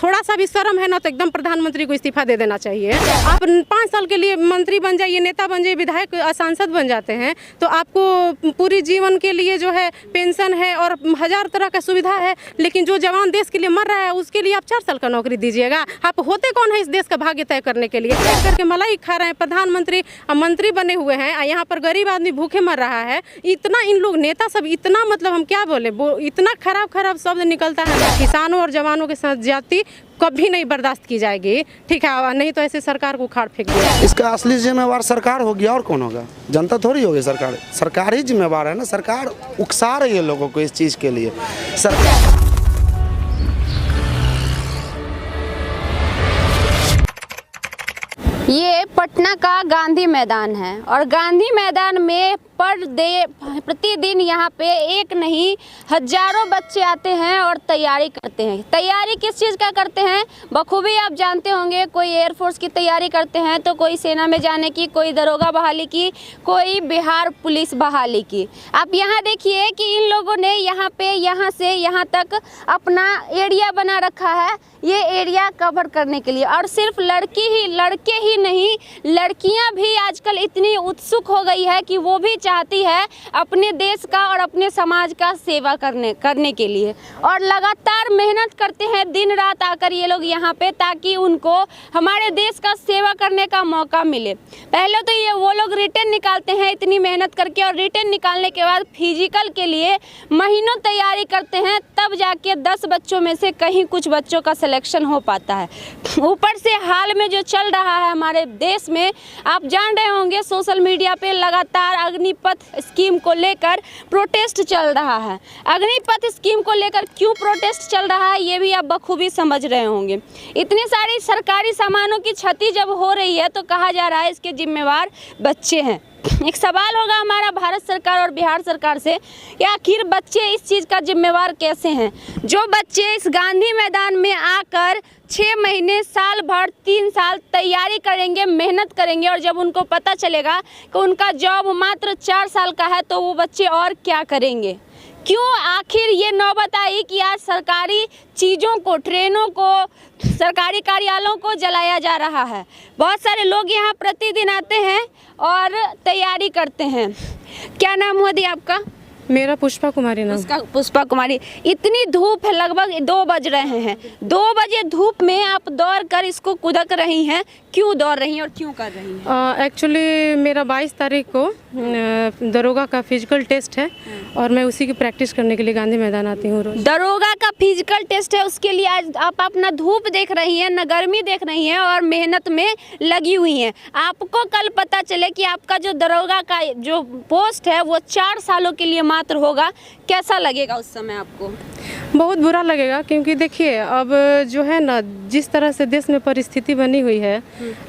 थोड़ा सा भी शर्म है ना तो एकदम प्रधानमंत्री को इस्तीफा दे देना चाहिए। आप 5 साल के लिए मंत्री बन जाइए, नेता बन जाइए, विधायक सांसद बन जाते हैं तो आपको पूरी जीवन के लिए जो है पेंशन है और 1000 तरह का सुविधा है, लेकिन जो जवान देश के लिए मर रहा है उसके लिए आप 4 साल का नौकरी दीजिएगा। आप होते कौन है इस देश का भाग्य तय करने के लिए? करके मलाई खा रहे हैं, प्रधानमंत्री मंत्री बने हुए हैं, यहाँ पर गरीब आदमी भूखे मर रहा है। इतना इन लोग नेता सब इतना मतलब हम क्या बोले, इतना खराब खराब शब्द निकलता है। किसानों और जवानों के साथ जाति कभी नहीं बर्दाश्त की जाएगी, ठीक है, नहीं तो ऐसे सरकार को उखाड़ फेंक दिया। इसका असली जिम्मेवार सरकार होगी, और कौन होगा? जनता थोड़ी होगी, सरकार ही जिम्मेवार है ना। सरकार उकसा रही है लोगों को इस चीज़ के लिए। सरकार ये पटना का गांधी मैदान है और गांधी मैदान में प्रतिदिन यहाँ पे एक नहीं हजारों बच्चे आते हैं और तैयारी करते हैं। तैयारी किस चीज़ का करते हैं बखूबी आप जानते होंगे। कोई एयरफोर्स की तैयारी करते हैं तो कोई सेना में जाने की, कोई दरोगा बहाली की, कोई बिहार पुलिस बहाली की। आप यहाँ देखिए कि इन लोगों ने यहाँ से यहाँ तक अपना एरिया बना रखा है, ये एरिया कवर करने के लिए। और सिर्फ लड़के ही नहीं, लड़कियां भी आजकल इतनी उत्सुक हो गई है कि वो भी चाहती है अपने देश का और अपने समाज का सेवा करने के लिए, और लगातार मेहनत करते हैं दिन रात आकर ये लोग यहाँ पे, ताकि उनको हमारे देश का सेवा करने का मौका मिले। पहले तो ये वो लोग रिटर्न निकालते हैं इतनी मेहनत करके, और रिटर्न निकालने के बाद फिजिकल के लिए महीनों तैयारी करते हैं, तब जाके 10 बच्चों में से कहीं कुछ बच्चों का सिलेक्शन हो पाता है। ऊपर से हाल में जो चल रहा है हमारे देश में, आप जान रहे होंगे सोशल मीडिया पे लगातार अग्निपथ स्कीम को लेकर प्रोटेस्ट चल रहा है। अग्निपथ स्कीम को लेकर क्यों प्रोटेस्ट चल रहा है ये भी आप बखूबी समझ रहे होंगे। इतनी सारी सरकारी सामानों की क्षति जब हो रही है तो कहा जा रहा है इसके जिम्मेवार बच्चे हैं। एक सवाल होगा हमारा भारत सरकार और बिहार सरकार से कि आखिर बच्चे इस चीज़ का जिम्मेवार कैसे हैं? जो बच्चे इस गांधी मैदान में आकर 6 महीने, साल भर, 3 साल तैयारी करेंगे, मेहनत करेंगे, और जब उनको पता चलेगा कि उनका जॉब मात्र 4 साल का है तो वो बच्चे और क्या करेंगे? क्यों आखिर ये नौबत आई कि आज सरकारी चीज़ों को, ट्रेनों को, सरकारी कार्यालयों को जलाया जा रहा है? बहुत सारे लोग यहाँ प्रतिदिन आते हैं और तैयारी करते हैं। क्या नाम हुआ दी आपका? मेरा पुष्पा कुमारी नाम। पुष्पा कुमारी। इतनी धूप है, लगभग 2 बज रहे हैं, 2 बजे धूप में आप दौड़ कर इसको कुदक रही हैं। क्यों दौड़ रही हैं और क्यों कर रही हैं? एक्चुअली मेरा 22 तारीख को दरोगा का फिजिकल टेस्ट है और मैं उसी की प्रैक्टिस करने के लिए गांधी मैदान आती हूँ रोज। दरोगा का फिजिकल टेस्ट है, उसके लिए आज आप अपना धूप देख रही हैं, न गर्मी देख रही हैं और मेहनत में लगी हुई हैं। आपको कल पता चले कि आपका जो दरोगा का जो पोस्ट है वो 4 सालों के लिए मात्र होगा, कैसा लगेगा उस समय आपको? बहुत बुरा लगेगा, क्योंकि देखिए अब जो है ना, जिस तरह से देश में परिस्थिति बनी हुई है,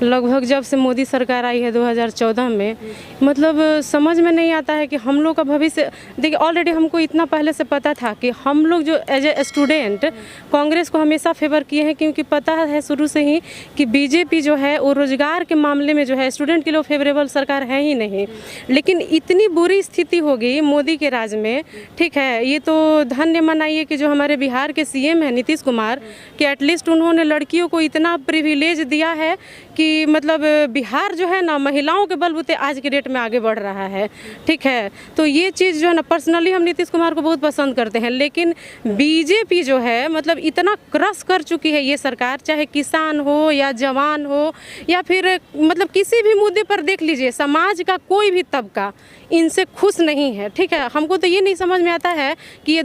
लगभग जब से मोदी सरकार आई है 2014 में, मतलब समझ में नहीं आता है कि हम लोग का भविष्य। देखिए ऑलरेडी हमको इतना पहले से पता था कि हम लोग जो एज ए स्टूडेंट कांग्रेस को हमेशा फेवर किए हैं, क्योंकि पता है शुरू से ही कि बीजेपी जो है वो रोजगार के मामले में जो है स्टूडेंट के लिए फेवरेबल सरकार है ही नहीं। लेकिन इतनी बुरी स्थिति हो गई मोदी के राज में, ठीक है, ये तो धन्य मनाइए कि जो हमारे बिहार के सीएम हैं नीतीश कुमार, कि एटलीस्ट उन्होंने लड़कियों को इतना प्रिविलेज दिया है कि मतलब बिहार जो है ना महिलाओं के बलबूते आज के डेट में आगे बढ़ रहा है, ठीक है। तो ये चीज़ जो है ना, पर्सनली हम नीतीश कुमार को बहुत पसंद करते हैं, लेकिन बीजेपी जो है मतलब इतना क्रश कर चुकी है ये सरकार, चाहे किसान हो या जवान हो या फिर मतलब किसी भी मुद्दे पर देख लीजिए, समाज का कोई भी तबका इनसे खुश नहीं है, ठीक है। हमको तो ये नहीं समझ में आता है कि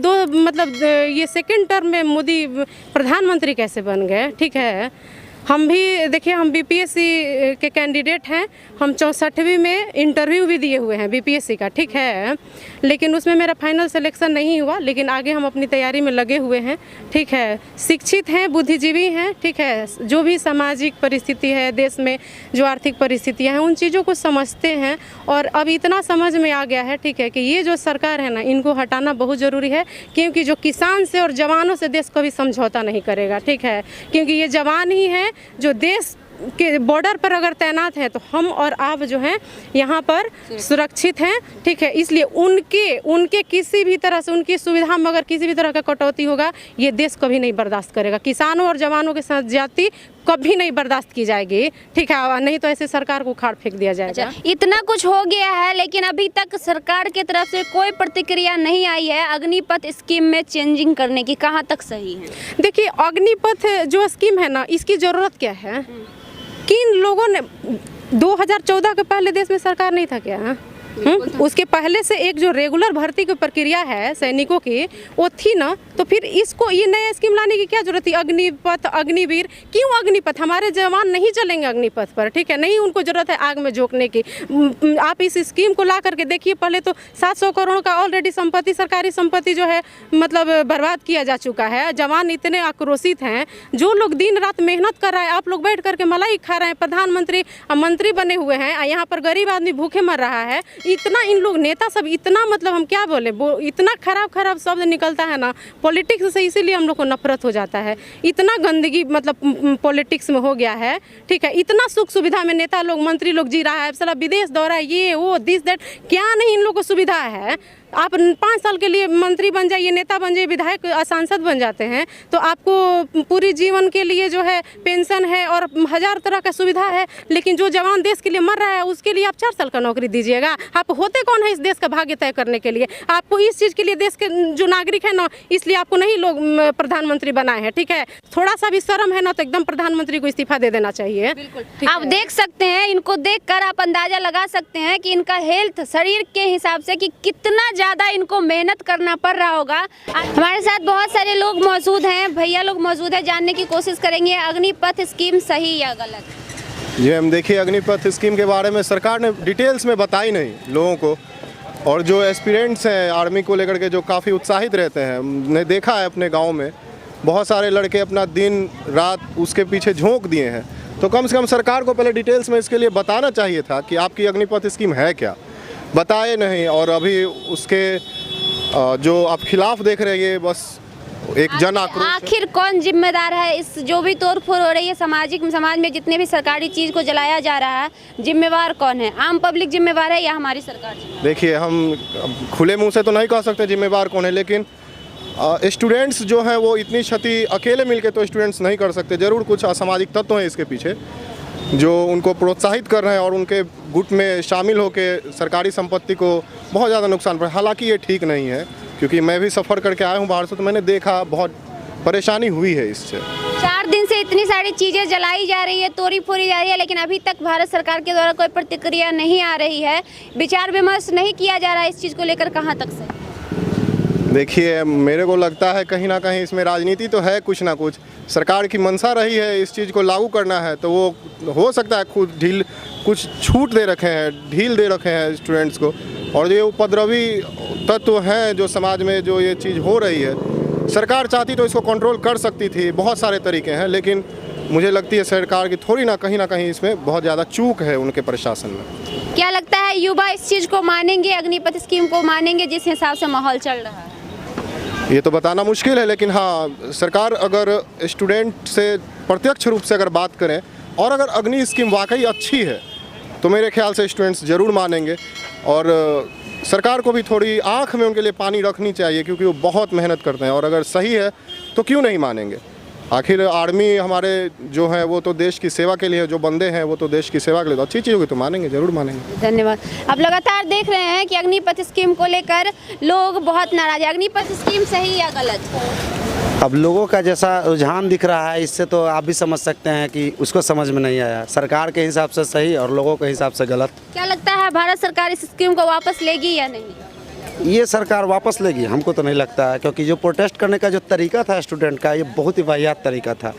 ये सेकंड टर्म में मोदी प्रधानमंत्री कैसे बन गए, ठीक है। हम भी देखिए, हम बीपीएससी के कैंडिडेट हैं, हम 64वीं में इंटरव्यू भी दिए हुए हैं बीपीएससी का, ठीक है, लेकिन उसमें मेरा फाइनल सिलेक्शन नहीं हुआ, लेकिन आगे हम अपनी तैयारी में लगे हुए हैं, ठीक है। शिक्षित हैं, बुद्धिजीवी हैं, ठीक है, जो भी सामाजिक परिस्थिति है देश में, जो आर्थिक परिस्थितियाँ हैं, उन चीज़ों को समझते हैं। और अब इतना समझ में आ गया है, ठीक है, कि ये जो सरकार है ना, इनको हटाना बहुत ज़रूरी है, क्योंकि जो किसान से और जवानों से देश कभी समझौता नहीं करेगा, ठीक है, क्योंकि ये जवान ही हैं जो देश के बॉर्डर पर अगर तैनात हैं तो हम और आप जो हैं यहाँ पर सुरक्षित हैं, ठीक है। इसलिए उनके किसी भी तरह से उनकी सुविधा में अगर किसी भी तरह का कटौती होगा ये देश कभी नहीं बर्दाश्त करेगा। किसानों और जवानों के साथ ज्यादती कभी नहीं बर्दाश्त की जाएगी, ठीक है। नहीं तो ऐसे सरकार को उखाड़ फेंक दिया जाएगा। अच्छा, इतना कुछ हो गया है लेकिन अभी तक सरकार की तरफ से कोई प्रतिक्रिया नहीं आई है अग्निपथ स्कीम में चेंजिंग करने की, कहाँ तक सही है? देखिए, अग्निपथ जो स्कीम है ना, इसकी ज़रूरत क्या है? किन लोगों ने 2014 के पहले देश में सरकार नहीं था क्या? उसके पहले से एक जो रेगुलर भर्ती की प्रक्रिया है सैनिकों की वो थी ना, तो फिर इसको ये नया स्कीम लाने की क्या जरूरत थी? अग्निपथ, अग्निवीर, क्यों अग्निपथ? हमारे जवान नहीं चलेंगे अग्निपथ पर, ठीक है। नहीं उनको जरूरत है आग में झोंकने की। आप इस स्कीम को ला करके देखिए, पहले तो 700 करोड़ का ऑलरेडी संपत्ति, सरकारी संपत्ति जो है मतलब बर्बाद किया जा चुका है। जवान इतने आक्रोशित हैं, जो लोग दिन रात मेहनत कर रहे हैं, आप लोग बैठ करके मलाई खा रहे हैं, प्रधानमंत्री मंत्री बने हुए हैं, यहाँ पर गरीब आदमी भूखे मर रहा है। इतना इन लोग नेता सब इतना मतलब हम क्या बोले, इतना खराब शब्द निकलता है ना पॉलिटिक्स से, इसीलिए हम लोग को नफरत हो जाता है। इतना गंदगी मतलब पॉलिटिक्स में हो गया है, ठीक है। इतना सुख सुविधा में नेता लोग, मंत्री लोग जी रहा है, साला विदेश दौरा, ये वो दिस दैट, क्या नहीं इन लोग को सुविधा है। आप 5 साल के लिए मंत्री बन जाइए, नेता बन जाइए, विधायक सांसद बन जाते हैं तो आपको पूरी जीवन के लिए जो है पेंशन है और 1000 तरह का सुविधा है। लेकिन जो जवान देश के लिए मर रहा है उसके लिए आप 4 साल का नौकरी दीजिएगा। आप होते कौन है इस देश का भाग्य तय करने के लिए? आपको इस चीज़ के लिए देश के जो नागरिक है ना, इसलिए आपको नहीं लोग प्रधानमंत्री बनाए हैं, ठीक है। थोड़ा सा भी शर्म है ना तो एकदम प्रधानमंत्री को इस्तीफा दे देना चाहिए। आप देख सकते हैं, इनको देखकर आप अंदाजा लगा सकते हैं कि इनका हेल्थ शरीर के हिसाब से कि कितना ज़्यादा इनको मेहनत करना पड़ रहा होगा। हमारे साथ बहुत सारे लोग मौजूद हैं, भैया लोग मौजूद हैं, जानने की कोशिश करेंगे अग्निपथ स्कीम सही या गलत। जी हम देखिए, अग्निपथ स्कीम के बारे में सरकार ने डिटेल्स में बताई नहीं लोगों को, और जो एस्पिरेंट्स हैं आर्मी को लेकर के जो काफ़ी उत्साहित रहते हैं, हमने देखा है अपने गाँव में बहुत सारे लड़के अपना दिन रात उसके पीछे झोंक दिए हैं। तो कम से कम सरकार को पहले डिटेल्स में इसके लिए बताना चाहिए था कि आपकी अग्निपथ स्कीम है क्या, बताए नहीं। और अभी उसके जो आप खिलाफ देख रहे हैं, ये बस एक जन आक्रोश। आखिर कौन जिम्मेदार है इस जो भी तोड़फोड़ हो रही है समाज में जितने भी सरकारी चीज़ को जलाया जा रहा है, जिम्मेवार कौन है? आम पब्लिक जिम्मेवार है या हमारी सरकार? देखिए, हम खुले मुंह से तो नहीं कह सकते जिम्मेवार कौन है, लेकिन स्टूडेंट्स जो हैं वो इतनी क्षति अकेले मिलके तो स्टूडेंट्स नहीं कर सकते। ज़रूर कुछ असामाजिक तत्व हैं इसके पीछे जो उनको प्रोत्साहित कर रहे हैं और उनके गुट में शामिल होकर सरकारी संपत्ति को बहुत ज़्यादा नुकसान पड़ा। हालांकि ये ठीक नहीं है, क्योंकि मैं भी सफ़र करके आया हूँ बाहर से, तो मैंने देखा बहुत परेशानी हुई है इससे। 4 दिन से इतनी सारी चीज़ें जलाई जा रही है, तोड़ी फोड़ी जा रही है, लेकिन अभी तक भारत सरकार के द्वारा कोई प्रतिक्रिया नहीं आ रही है, विचार विमर्श नहीं किया जा रहा है इस चीज़ को लेकर, कहाँ तक सही? देखिए, मेरे को लगता है कहीं ना कहीं इसमें राजनीति तो है, कुछ ना कुछ सरकार की मंशा रही है इस चीज़ को लागू करना है, तो वो हो सकता है खुद कुछ छूट दे रखे हैं, ढील दे रखे हैं स्टूडेंट्स को। और ये उपद्रवी तत्व हैं जो समाज में जो ये चीज़ हो रही है, सरकार चाहती तो इसको कंट्रोल कर सकती थी, बहुत सारे तरीके हैं, लेकिन मुझे लगती है सरकार की थोड़ी ना कहीं इसमें बहुत ज़्यादा चूक है उनके प्रशासन में। क्या लगता है युवा इस चीज़ को मानेंगे, अग्निपथ स्कीम को मानेंगे जिस हिसाब से माहौल चल रहा है? ये तो बताना मुश्किल है, लेकिन हाँ, सरकार अगर स्टूडेंट से प्रत्यक्ष रूप से अगर बात करें और अगर अग्नि स्कीम वाकई अच्छी है तो मेरे ख्याल से स्टूडेंट्स ज़रूर मानेंगे। और सरकार को भी थोड़ी आँख में उनके लिए पानी रखनी चाहिए, क्योंकि वो बहुत मेहनत करते हैं, और अगर सही है तो क्यों नहीं मानेंगे। आखिर आर्मी हमारे जो है वो तो देश की सेवा के लिए, जो बंदे हैं वो तो देश की सेवा के लिए, तो अच्छी चीज़ होगी तो मानेंगे, ज़रूर मानेंगे। धन्यवाद। अब लगातार देख रहे हैं कि अग्निपथ स्कीम को लेकर लोग बहुत नाराज है। अग्निपथ स्कीम सही या गलत? अब लोगों का जैसा रुझान दिख रहा है, इससे तो आप भी समझ सकते हैं कि उसको समझ में नहीं आया। सरकार के हिसाब से सही और लोगों के हिसाब से गलत। क्या लगता है भारत सरकार इस स्कीम को वापस लेगी या नहीं? ये सरकार वापस लेगी हमको तो नहीं लगता है, क्योंकि जो प्रोटेस्ट करने का जो तरीका था स्टूडेंट का, ये बहुत ही वाहियात तरीका था।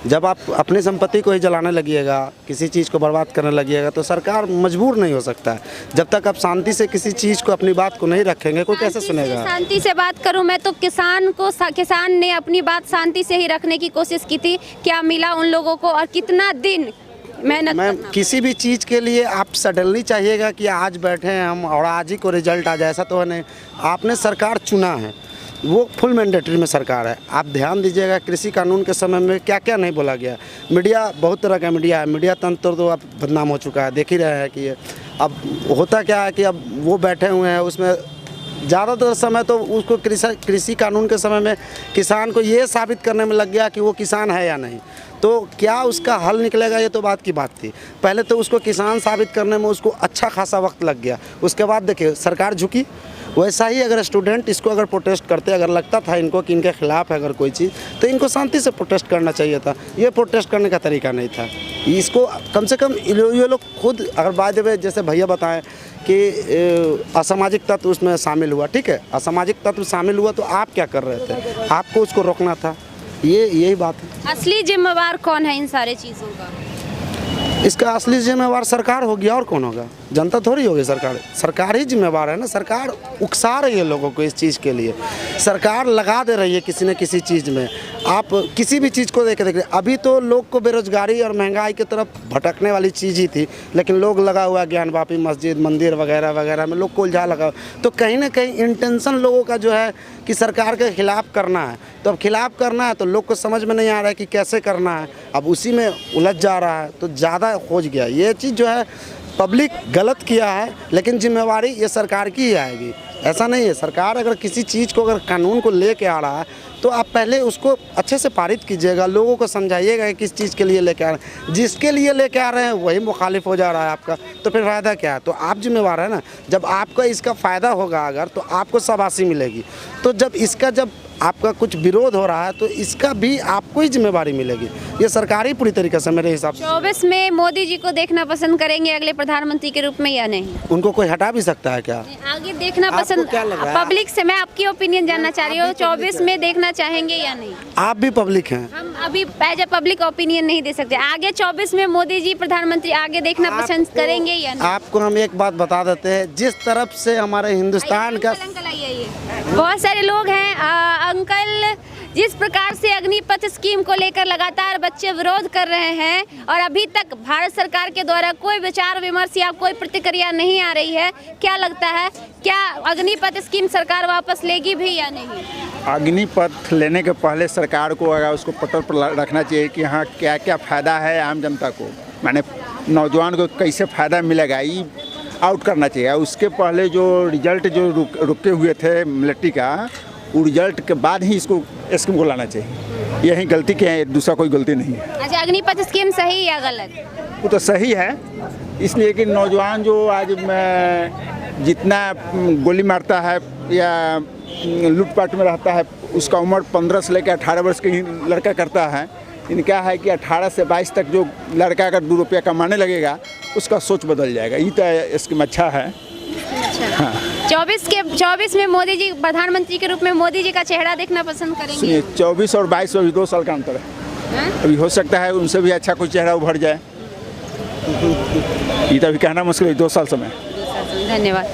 जब आप अपनी संपत्ति को ही जलाने लगिएगा, किसी चीज़ को बर्बाद करने लगिएगा, तो सरकार मजबूर नहीं हो सकता है। जब तक आप शांति से किसी चीज़ को, अपनी बात को नहीं रखेंगे, कोई कैसे सुनेगा? शांति से बात करूं मैं तो किसान ने अपनी बात शांति से ही रखने की कोशिश की थी। क्या मिला उन लोगों को, और कितना दिन मेहनत? मैम, किसी भी चीज़ के लिए आप सडनली चाहिएगा कि आज बैठे हैं हम और आज ही को रिजल्ट आ जाए, ऐसा तो है नहीं। आपने सरकार चुना है वो फुल मैंडेटरी में सरकार है। आप ध्यान दीजिएगा कृषि कानून के समय में क्या क्या नहीं बोला गया। मीडिया, बहुत तरह का मीडिया है, मीडिया तंत्र तो अब बदनाम हो चुका है, देख ही रहे हैं कि अब होता क्या है कि अब वो बैठे हुए हैं, उसमें ज़्यादातर समय तो उसको कृषि कानून के समय में किसान को ये साबित करने में लग गया कि वो किसान है या नहीं। तो क्या उसका हल निकलेगा, ये तो बात की बात थी। पहले तो उसको किसान साबित करने में उसको अच्छा खासा वक्त लग गया, उसके बाद देखिए सरकार झुकी। वैसा ही अगर स्टूडेंट इसको अगर प्रोटेस्ट करते, अगर लगता था इनको कि इनके खिलाफ है अगर कोई चीज़, तो इनको शांति से प्रोटेस्ट करना चाहिए था। ये प्रोटेस्ट करने का तरीका नहीं था। इसको कम से कम ये लोग खुद, अगर बाय द वे जैसे भैया बताएं कि असामाजिक तत्व उसमें शामिल हुआ, ठीक है, असामाजिक तत्व शामिल हुआ तो आप क्या कर रहे थे? आपको उसको रोकना था। यही बात है। असली जिम्मेवार कौन है इन सारे चीज़ों का? इसका असली जिम्मेवार सरकार होगी, और कौन होगा? जनता थोड़ी होगी। सरकार ही जिम्मेवार है ना। सरकार उकसा रही है लोगों को इस चीज़ के लिए, सरकार लगा दे रही है किसी न किसी चीज़ में। आप किसी भी चीज़ को देख देखिए, अभी तो लोग को बेरोजगारी और महंगाई की तरफ भटकने वाली चीज़ ही थी, लेकिन लोग लगा हुआ ज्ञानवापी मस्जिद मंदिर वगैरह वगैरह में लोग को उलझा लगा। तो कहीं ना कहीं इंटेंशन लोगों का जो है कि सरकार के खिलाफ करना है। तो अब खिलाफ करना है तो लोग को समझ में नहीं आ रहा है कि कैसे करना है, अब उसी में उलझ जा रहा है, तो ज़्यादा खोज गया। ये चीज़ जो है पब्लिक गलत किया है, लेकिन जिम्मेवारी ये सरकार की ही आएगी। ऐसा नहीं है, सरकार अगर किसी चीज़ को, अगर कानून को लेके आ रहा है तो आप पहले उसको अच्छे से पारित कीजिएगा, लोगों को समझाइएगा कि किस चीज़ के लिए लेके आ रहे हैं। जिसके लिए लेके आ रहे हैं वही मुखालिफ हो जा रहा है आपका, तो फिर फ़ायदा क्या है? तो आप जिम्मेवार है ना। जब आपका इसका फ़ायदा होगा अगर, तो आपको शाबाशी मिलेगी। तो जब आपका कुछ विरोध हो रहा है तो इसका भी आपको ही जिम्मेवारी मिलेगी। ये सरकारी पूरी तरीके से मेरे हिसाब से। 24 में मोदी जी को देखना पसंद करेंगे अगले प्रधानमंत्री के रूप में या नहीं? उनको कोई हटा भी सकता है क्या? आगे देखना पसंद, क्या लग रहा है? पब्लिक से मैं आपकी ओपिनियन जानना चाह रही हूँ, 24 में देखना चाहेंगे या नहीं? आप भी पब्लिक हैं। हम अभी एज ए पब्लिक ओपिनियन नहीं दे सकते। आगे 24 में मोदी जी प्रधानमंत्री आगे देखना पसंद करेंगे या नहीं? आपको हम एक बात बता देते हैं, जिस तरफ से हमारे हिंदुस्तान का, अंकल आइए, बहुत सारे लोग हैं। अंकल, जिस प्रकार से अग्निपथ स्कीम को लेकर लगातार बच्चे विरोध कर रहे हैं और अभी तक भारत सरकार के द्वारा कोई विचार विमर्श या कोई प्रतिक्रिया नहीं आ रही है, क्या लगता है, क्या अग्निपथ स्कीम सरकार वापस लेगी भी या नहीं? अग्निपथ लेने के पहले सरकार को अगर उसको पटल पर रखना चाहिए कि हाँ क्या क्या फ़ायदा है आम जनता को, माने नौजवान को कैसे फ़ायदा मिलेगा, ये आउट करना चाहिए। उसके पहले जो रिजल्ट जो रुके हुए थे मिलिट्री का, वो रिजल्ट के बाद ही इसको स्कीम को लाना चाहिए। यही गलती की है, दूसरा कोई गलती नहीं है। अच्छा, अग्निपथ स्कीम सही या गलत? वो तो सही है, इसलिए कि नौजवान जो आज में जितना गोली मारता है या लूटपाट में रहता है, उसका उम्र 15 से लेकर 18 वर्ष के ही लड़का करता है। इनका है कि 18 से 22 तक जो लड़का अगर 2 रुपया कमाने लगेगा उसका सोच बदल जाएगा। ये तो स्कीम अच्छा है। हाँ। 24 में मोदी जी प्रधानमंत्री के रूप में मोदी जी का चेहरा देखना पसंद करेंगे? 24 और 22 में 2 साल का अंतर है। अभी हो सकता है उनसे भी अच्छा कोई चेहरा उभर जाए, ये तो अभी कहना मुश्किल है। 2 साल समय। धन्यवाद।